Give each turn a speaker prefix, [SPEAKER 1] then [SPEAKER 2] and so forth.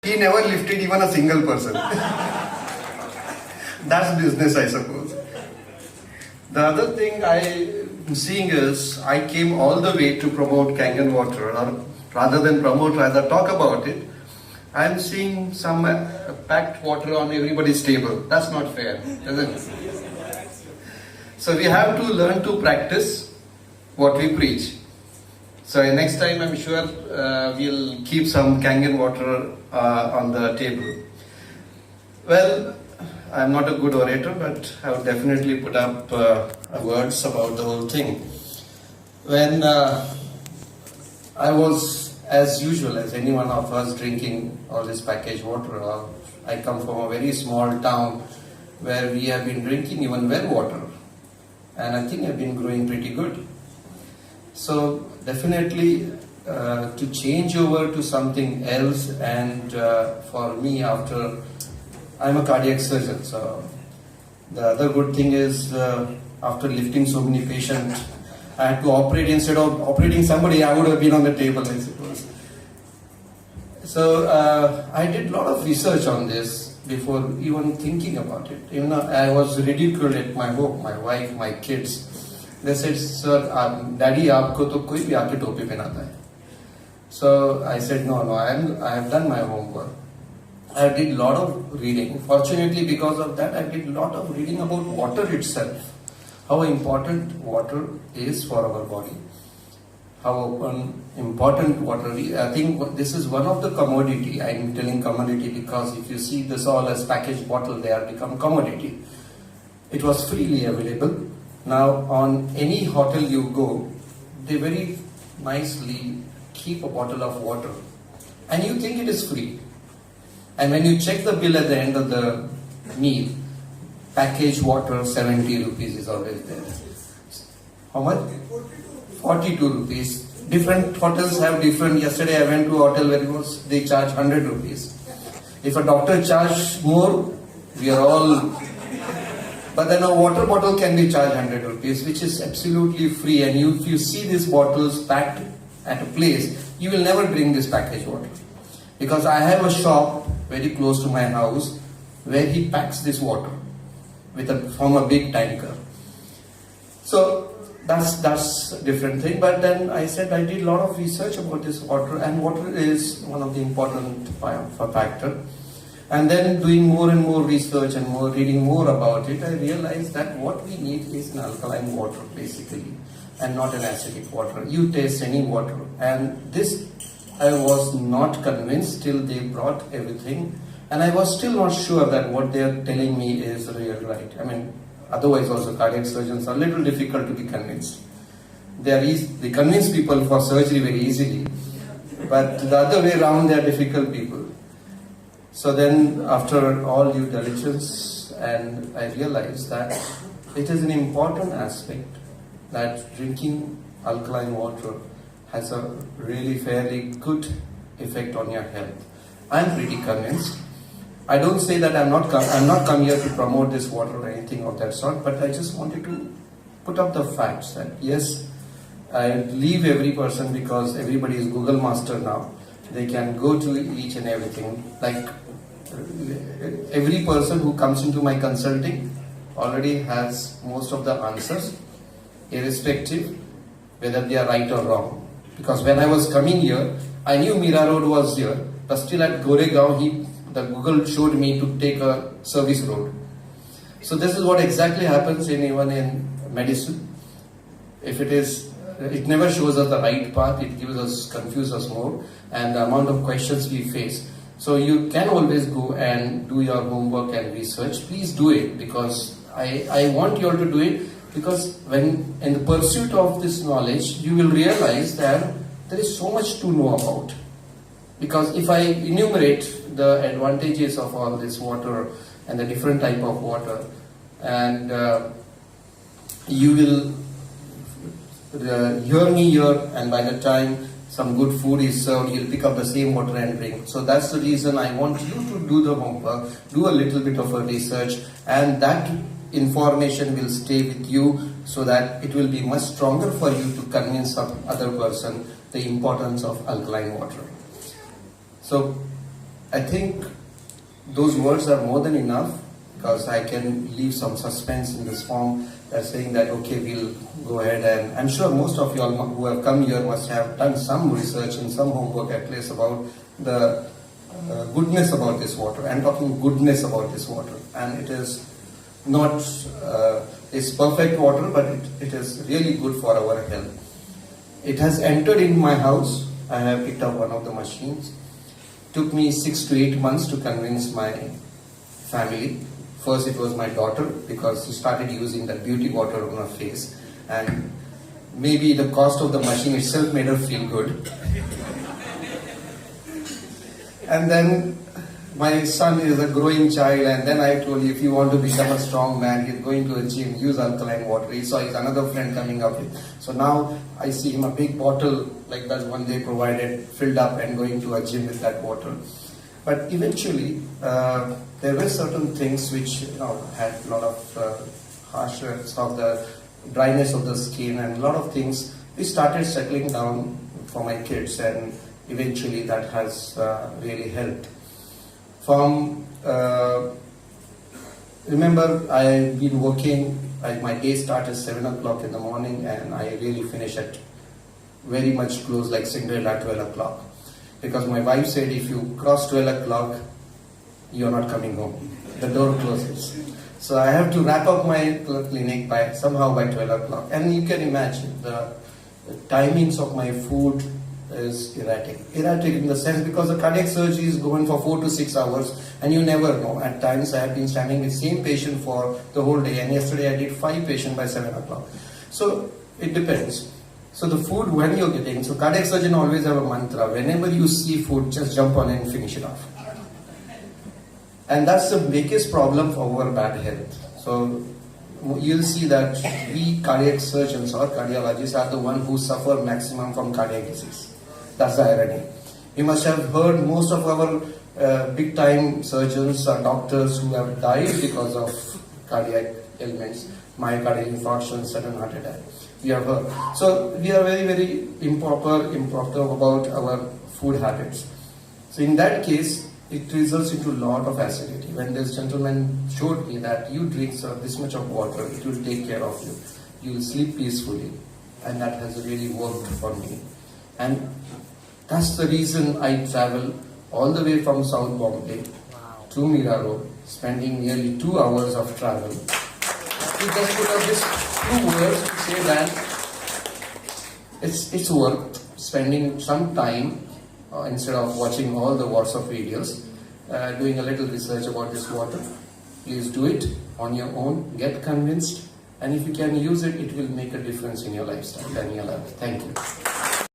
[SPEAKER 1] He never lifted even a single person. That's business, I suppose. The other thing I'm seeing is, I came all the way to promote Kangen water, or rather than promote, rather talk about it. I'm seeing some packed water on everybody's table. That's not fair, isn't it? So we have to learn to practice what we preach. So next time I'm sure we'll keep some Kangen water on the table. Well, I'm not a good orator, but I would definitely put up words about the whole thing. When I was, as usual, as any one of us, drinking all this packaged water, I come from a very small town where we have been drinking even well water, and I think I've been growing pretty good. So definitely to change over to something else, and for me, after I'm a cardiac surgeon, so the other good thing is after lifting so many patients, I had to operate. Instead of operating somebody, I would have been on the table, I suppose. So I did a lot of research on this before even thinking about it. Even I was ridiculed at my home, my wife, my kids. They said, "Sir, Daddy, aapko to koi bhi aake topi pehnata hai." So I said, no, I have done my homework. I did a lot of reading. Fortunately, because of that, I did a lot of reading about water itself. How important water is for our body. How important water is. I think this is one of the commodity. I am telling commodity because if you see this all as packaged bottle, they have become commodity. It was freely available. Now on any hotel you go, they very nicely keep a bottle of water. And you think it is free. And when you check the bill at the end of the meal, packaged water 70 rupees is always there. How much? 42 rupees. Different hotels have different. Yesterday I went to a hotel where they charge 100 rupees. If a doctor charges more, we are all... But then a water bottle can be charged 100 rupees, which is absolutely free. And if you see these bottles packed at a place, you will never drink this packaged water. Because I have a shop very close to my house where he packs this water from a big tanker. So that's a different thing. But then I said I did a lot of research about this water, and water is one of the important factor. And then doing more and more research and reading more about it, I realized that what we need is an alkaline water basically, and not an acidic water. You taste any water, and this I was not convinced till they brought everything, and I was still not sure that what they are telling me is real right. I mean, otherwise also cardiac surgeons are a little difficult to be convinced. They convince people for surgery very easily, but the other way around, they are difficult people. So then after all due diligence, and I realized that it is an important aspect that drinking alkaline water has a really fairly good effect on your health. I'm pretty convinced. I don't say that I'm not come here to promote this water or anything of that sort, but I just wanted to put up the facts that yes, I believe every person, because everybody is Google master now. They can go to each and everything. Like every person who comes into my consulting already has most of the answers, irrespective whether they are right or wrong. Because when I was coming here, I knew Mira Road was here, but still at Goregaon, the Google showed me to take a service road. So this is what exactly happens even in medicine. If it never shows us the right path, it confuses us more, and the amount of questions we face. So you can always go and do your homework and research. Please do it, because I want you all to do it. Because when in the pursuit of this knowledge, you will realize that there is so much to know about. Because if I enumerate the advantages of all this water and the different type of water, and you will hear me here, and by the time some good food is served, you'll pick up the same water and drink. So that's the reason I want you to do the homework, do a little bit of a research, and that information will stay with you, so that it will be much stronger for you to convince some other person the importance of alkaline water. So I think those words are more than enough, because I can leave some suspense in this form. They're saying that, okay, we'll go ahead, and I'm sure most of you all who have come here must have done some research and some homework at least about the goodness about this water. I'm talking goodness about this water, and it is not it's perfect water, but it is really good for our health. It has entered in my house. I have picked up one of the machines. Took me 6 to 8 months to convince my family. First it was my daughter, because she started using that beauty water on her face, and maybe the cost of the machine itself made her feel good. And then my son is a growing child, and then I told you, if you want to become a strong man, he's going to a gym, use alkaline water. He saw his another friend coming up with. So now I see him a big bottle like that one day provided, filled up, and going to a gym with that water. But eventually, there were certain things which had a lot of harshness of the dryness of the skin, and a lot of things which started settling down for my kids, and eventually that has really helped. Remember, I've been working, my day starts at 7 o'clock in the morning, and I really finish at very much close, like Cinderella at 12 o'clock. Because my wife said, if you cross 12 o'clock, you're not coming home. The door closes. So I have to wrap up my clinic somehow by 12 o'clock. And you can imagine, the timings of my food is erratic. Erratic in the sense, because the cardiac surgery is going for 4 to 6 hours, and you never know. At times I have been standing with the same patient for the whole day, and yesterday I did 5 patients by 7 o'clock. So it depends. So the food, when you're getting, so cardiac surgeon always have a mantra: whenever you see food, just jump on and finish it off. And that's the biggest problem for our bad health. So you'll see that we cardiac surgeons or cardiologists are the ones who suffer maximum from cardiac disease. That's the irony. You must have heard most of our big time surgeons or doctors who have died because of cardiac ailments, myocardial infarction, sudden heart attack. We have heard. So we are very, very improper about our food habits. So in that case, it results into a lot of acidity. When this gentleman showed me that you drink this much of water, it will take care of you. You will sleep peacefully. And that has really worked for me. And that's the reason I travel all the way from South Bombay to Mira Road, spending nearly 2 hours of travel. We just put up these 2 words to say that it's worth spending some time instead of watching all the WhatsApp videos, doing a little research about this water. Please do it on your own, get convinced, and if you can use it, it will make a difference in your lifestyle and your life. Thank you.